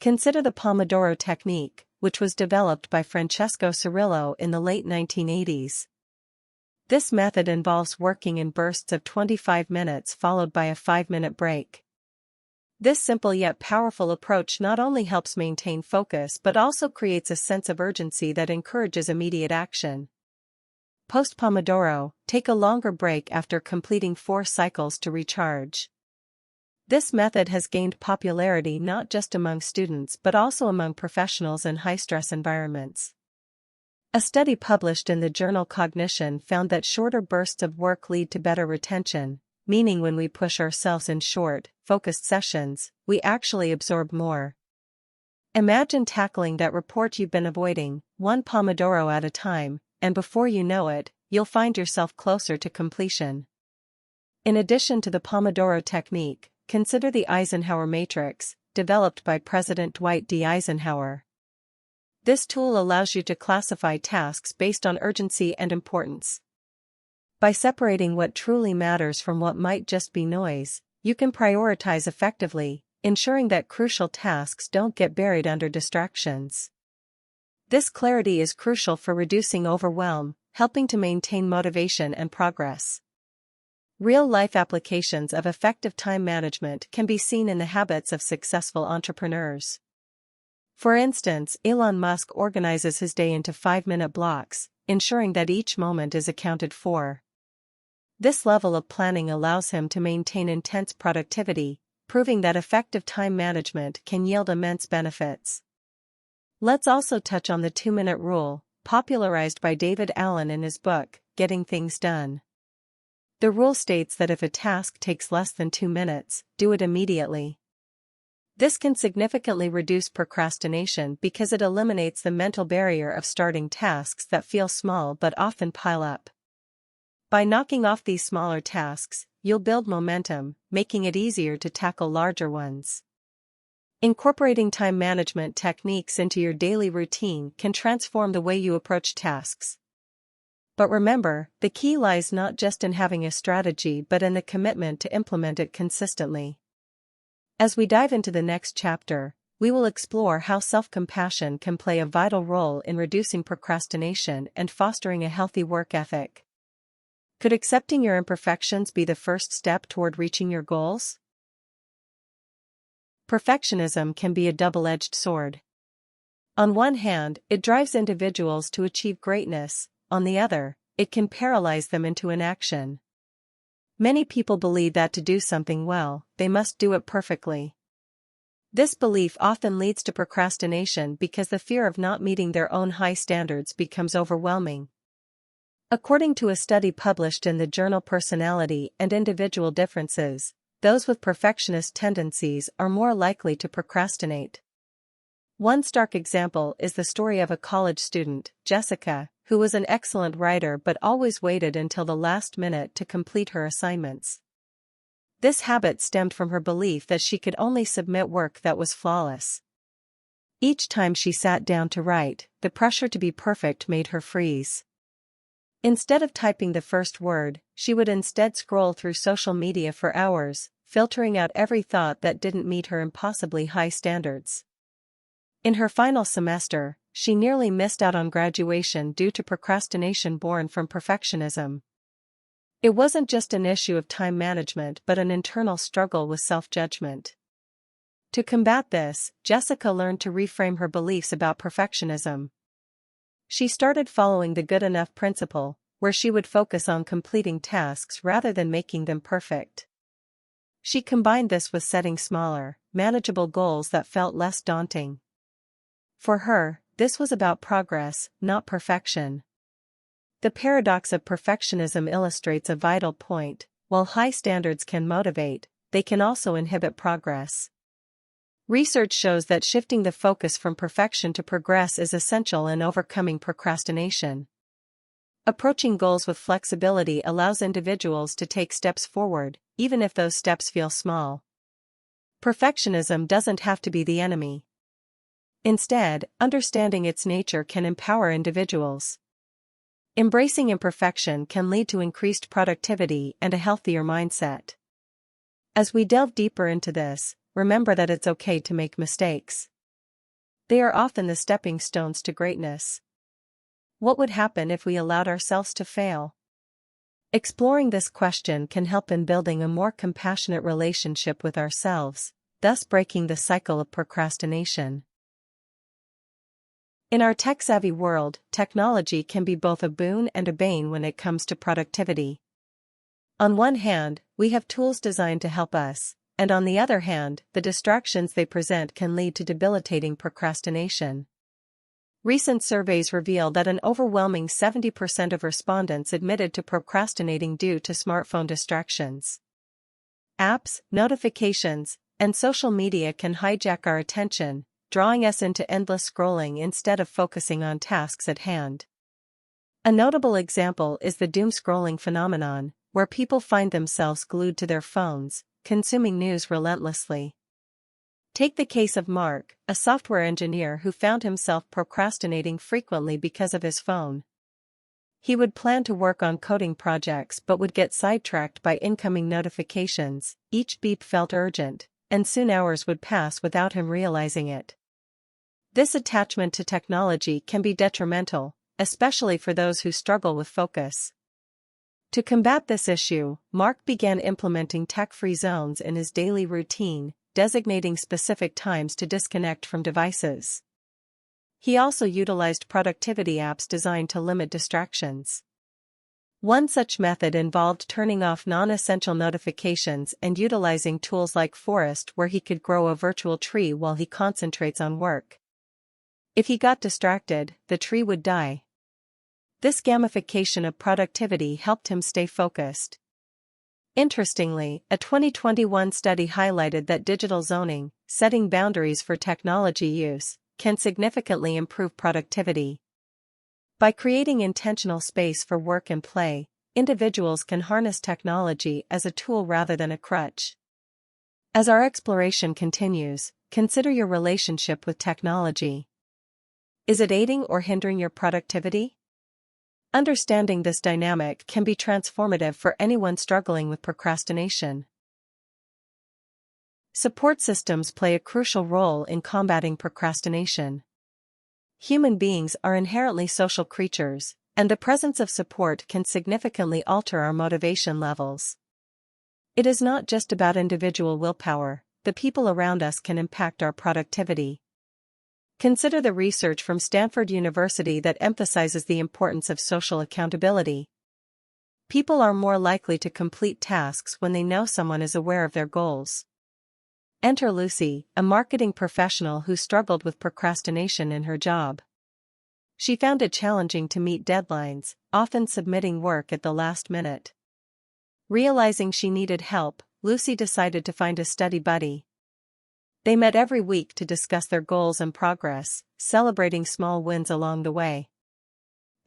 Consider the Pomodoro technique, which was developed by Francesco Cirillo in the late 1980s. This method involves working in bursts of 25 minutes followed by a 5-minute break. This simple yet powerful approach not only helps maintain focus but also creates a sense of urgency that encourages immediate action. Post-Pomodoro, take a longer break after completing 4 cycles to recharge. This method has gained popularity not just among students but also among professionals in high-stress environments. A study published in the journal Cognition found that shorter bursts of work lead to better retention, meaning when we push ourselves in short, focused sessions, we actually absorb more. Imagine tackling that report you've been avoiding, 1 Pomodoro at a time, and before you know it, you'll find yourself closer to completion. In addition to the Pomodoro technique, consider the Eisenhower matrix, developed by President Dwight D. Eisenhower. This tool allows you to classify tasks based on urgency and importance. By separating what truly matters from what might just be noise, you can prioritize effectively, ensuring that crucial tasks don't get buried under distractions. This clarity is crucial for reducing overwhelm, helping to maintain motivation and progress. Real-life applications of effective time management can be seen in the habits of successful entrepreneurs. For instance, Elon Musk organizes his day into 5-minute blocks, ensuring that each moment is accounted for. This level of planning allows him to maintain intense productivity, proving that effective time management can yield immense benefits. Let's also touch on the 2-minute rule, popularized by David Allen in his book, Getting Things Done. The rule states that if a task takes less than 2 minutes, do it immediately. This can significantly reduce procrastination because it eliminates the mental barrier of starting tasks that feel small but often pile up. By knocking off these smaller tasks, you'll build momentum, making it easier to tackle larger ones. Incorporating time management techniques into your daily routine can transform the way you approach tasks. But remember, the key lies not just in having a strategy but in the commitment to implement it consistently. As we dive into the next chapter, we will explore how self-compassion can play a vital role in reducing procrastination and fostering a healthy work ethic. Could accepting your imperfections be the first step toward reaching your goals? Perfectionism can be a double-edged sword. On one hand, it drives individuals to achieve greatness, on the other, it can paralyze them into inaction. Many people believe that to do something well, they must do it perfectly. This belief often leads to procrastination because the fear of not meeting their own high standards becomes overwhelming. According to a study published in the journal Personality and Individual Differences, those with perfectionist tendencies are more likely to procrastinate. One stark example is the story of a college student, Jessica, who was an excellent writer but always waited until the last minute to complete her assignments. This habit stemmed from her belief that she could only submit work that was flawless. Each time she sat down to write, the pressure to be perfect made her freeze. Instead of typing the first word, she would instead scroll through social media for hours, filtering out every thought that didn't meet her impossibly high standards. In her final semester, she nearly missed out on graduation due to procrastination born from perfectionism. It wasn't just an issue of time management but an internal struggle with self-judgment. To combat this, Jessica learned to reframe her beliefs about perfectionism. She started following the good enough principle, where she would focus on completing tasks rather than making them perfect. She combined this with setting smaller, manageable goals that felt less daunting. For her, this was about progress, not perfection. The paradox of perfectionism illustrates a vital point: while high standards can motivate, they can also inhibit progress. Research shows that shifting the focus from perfection to progress is essential in overcoming procrastination. Approaching goals with flexibility allows individuals to take steps forward, even if those steps feel small. Perfectionism doesn't have to be the enemy. Instead, understanding its nature can empower individuals. Embracing imperfection can lead to increased productivity and a healthier mindset. As we delve deeper into this, remember that it's okay to make mistakes. They are often the stepping stones to greatness. What would happen if we allowed ourselves to fail? Exploring this question can help in building a more compassionate relationship with ourselves, thus breaking the cycle of procrastination. In our tech-savvy world, technology can be both a boon and a bane when it comes to productivity. On one hand, we have tools designed to help us, and on the other hand, the distractions they present can lead to debilitating procrastination. Recent surveys reveal that an overwhelming 70% of respondents admitted to procrastinating due to smartphone distractions. Apps, notifications, and social media can hijack our attention, drawing us into endless scrolling instead of focusing on tasks at hand. A notable example is the doom scrolling phenomenon, where people find themselves glued to their phones, consuming news relentlessly. Take the case of Mark, a software engineer who found himself procrastinating frequently because of his phone. He would plan to work on coding projects but would get sidetracked by incoming notifications. Each beep felt urgent, and soon hours would pass without him realizing it. This attachment to technology can be detrimental, especially for those who struggle with focus. To combat this issue, Mark began implementing tech-free zones in his daily routine, designating specific times to disconnect from devices. He also utilized productivity apps designed to limit distractions. One such method involved turning off non-essential notifications and utilizing tools like Forest, where he could grow a virtual tree while he concentrates on work. If he got distracted, the tree would die. This gamification of productivity helped him stay focused. Interestingly, a 2021 study highlighted that digital zoning, setting boundaries for technology use, can significantly improve productivity. By creating intentional space for work and play, individuals can harness technology as a tool rather than a crutch. As our exploration continues, consider your relationship with technology. Is it aiding or hindering your productivity? Understanding this dynamic can be transformative for anyone struggling with procrastination. Support systems play a crucial role in combating procrastination. Human beings are inherently social creatures, and the presence of support can significantly alter our motivation levels. It is not just about individual willpower, the people around us can impact our productivity. Consider the research from Stanford University that emphasizes the importance of social accountability. People are more likely to complete tasks when they know someone is aware of their goals. Enter Lucy, a marketing professional who struggled with procrastination in her job. She found it challenging to meet deadlines, often submitting work at the last minute. Realizing she needed help, Lucy decided to find a study buddy. They met every week to discuss their goals and progress, celebrating small wins along the way.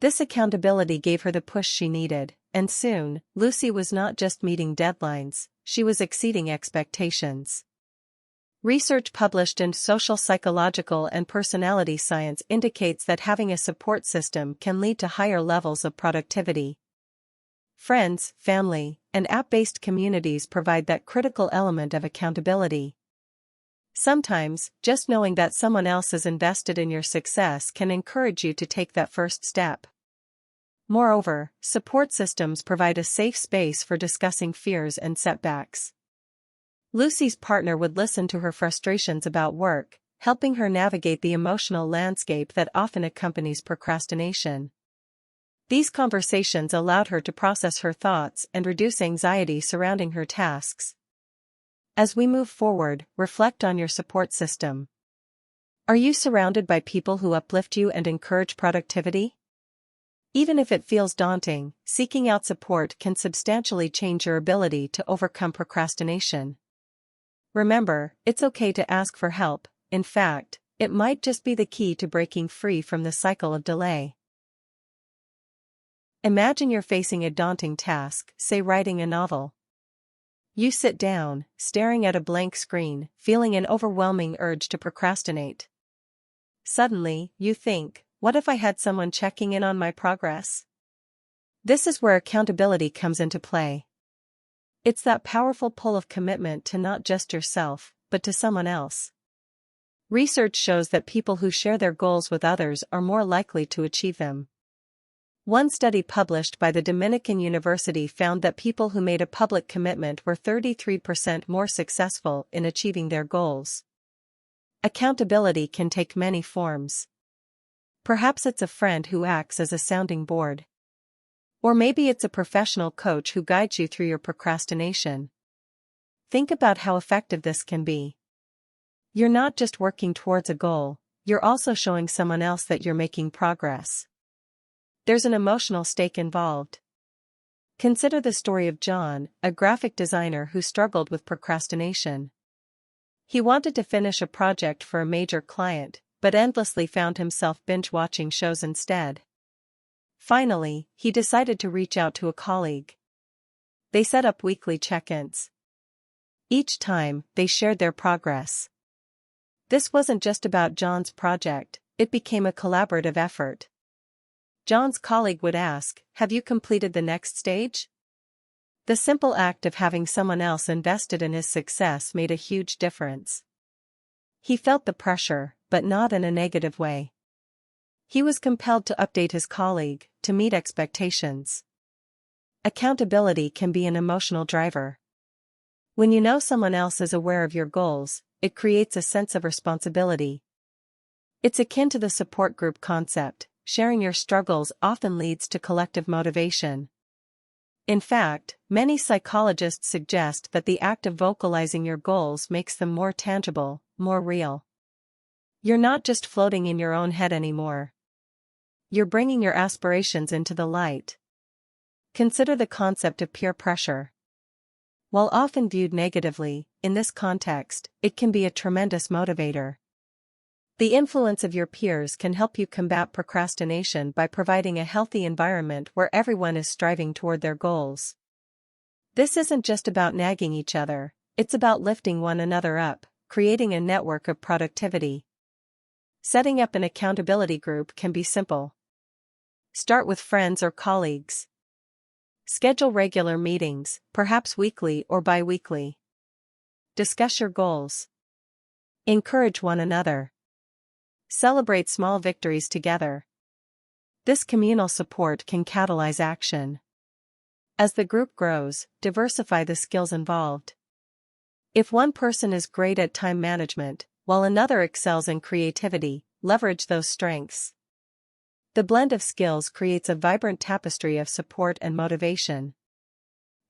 This accountability gave her the push she needed, and soon, Lucy was not just meeting deadlines, she was exceeding expectations. Research published in Social Psychological and Personality Science indicates that having a support system can lead to higher levels of productivity. Friends, family, and app-based communities provide that critical element of accountability. Sometimes, just knowing that someone else is invested in your success can encourage you to take that first step. Moreover, support systems provide a safe space for discussing fears and setbacks. Lucy's partner would listen to her frustrations about work, helping her navigate the emotional landscape that often accompanies procrastination. These conversations allowed her to process her thoughts and reduce anxiety surrounding her tasks. As we move forward, reflect on your support system. Are you surrounded by people who uplift you and encourage productivity? Even if it feels daunting, seeking out support can substantially change your ability to overcome procrastination. Remember, it's okay to ask for help. In fact, it might just be the key to breaking free from the cycle of delay. Imagine you're facing a daunting task, say writing a novel. You sit down, staring at a blank screen, feeling an overwhelming urge to procrastinate. Suddenly, you think, what if I had someone checking in on my progress? This is where accountability comes into play. It's that powerful pull of commitment to not just yourself, but to someone else. Research shows that people who share their goals with others are more likely to achieve them. One study published by the Dominican University found that people who made a public commitment were 33% more successful in achieving their goals. Accountability can take many forms. Perhaps it's a friend who acts as a sounding board. Or maybe it's a professional coach who guides you through your procrastination. Think about how effective this can be. You're not just working towards a goal, you're also showing someone else that you're making progress. There's an emotional stake involved. Consider the story of John, a graphic designer who struggled with procrastination. He wanted to finish a project for a major client, but endlessly found himself binge-watching shows instead. Finally, he decided to reach out to a colleague. They set up weekly check-ins. Each time, they shared their progress. This wasn't just about John's project, it became a collaborative effort. John's colleague would ask, "Have you completed the next stage?" The simple act of having someone else invested in his success made a huge difference. He felt the pressure, but not in a negative way. He was compelled to update his colleague, to meet expectations. Accountability can be an emotional driver. When you know someone else is aware of your goals, it creates a sense of responsibility. It's akin to the support group concept. Sharing your struggles often leads to collective motivation. In fact, many psychologists suggest that the act of vocalizing your goals makes them more tangible, more real. You're not just floating in your own head anymore. You're bringing your aspirations into the light. Consider the concept of peer pressure. While often viewed negatively, in this context, it can be a tremendous motivator. The influence of your peers can help you combat procrastination by providing a healthy environment where everyone is striving toward their goals. This isn't just about nagging each other, it's about lifting one another up, creating a network of productivity. Setting up an accountability group can be simple. Start with friends or colleagues. Schedule regular meetings, perhaps weekly or bi-weekly. Discuss your goals. Encourage one another. Celebrate small victories together. This communal support can catalyze action. As the group grows, diversify the skills involved. If one person is great at time management, while another excels in creativity, leverage those strengths. The blend of skills creates a vibrant tapestry of support and motivation.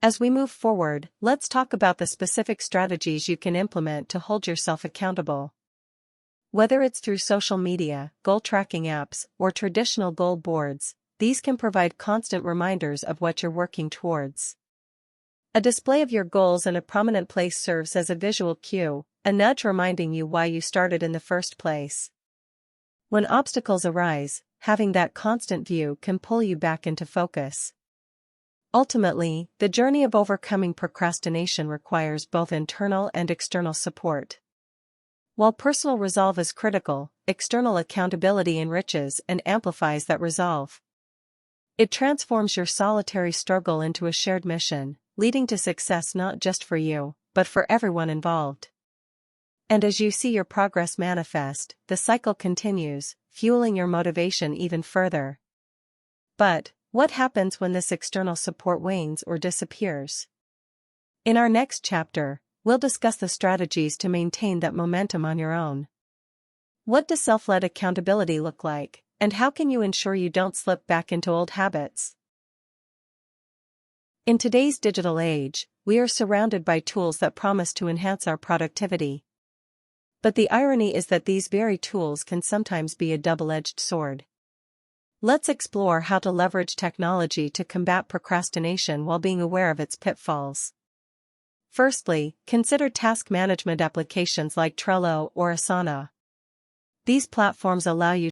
As we move forward, let's talk about the specific strategies you can implement to hold yourself accountable. Whether it's through social media, goal tracking apps, or traditional goal boards, these can provide constant reminders of what you're working towards. A display of your goals in a prominent place serves as a visual cue, a nudge reminding you why you started in the first place. When obstacles arise, having that constant view can pull you back into focus. Ultimately, the journey of overcoming procrastination requires both internal and external support. While personal resolve is critical, external accountability enriches and amplifies that resolve. It transforms your solitary struggle into a shared mission, leading to success not just for you, but for everyone involved. And as you see your progress manifest, the cycle continues, fueling your motivation even further. But, what happens when this external support wanes or disappears? In our next chapter, we'll discuss the strategies to maintain that momentum on your own. What does self-led accountability look like, and how can you ensure you don't slip back into old habits? In today's digital age, we are surrounded by tools that promise to enhance our productivity. But the irony is that these very tools can sometimes be a double-edged sword. Let's explore how to leverage technology to combat procrastination while being aware of its pitfalls. Firstly, consider task management applications like Trello or Asana. These platforms allow you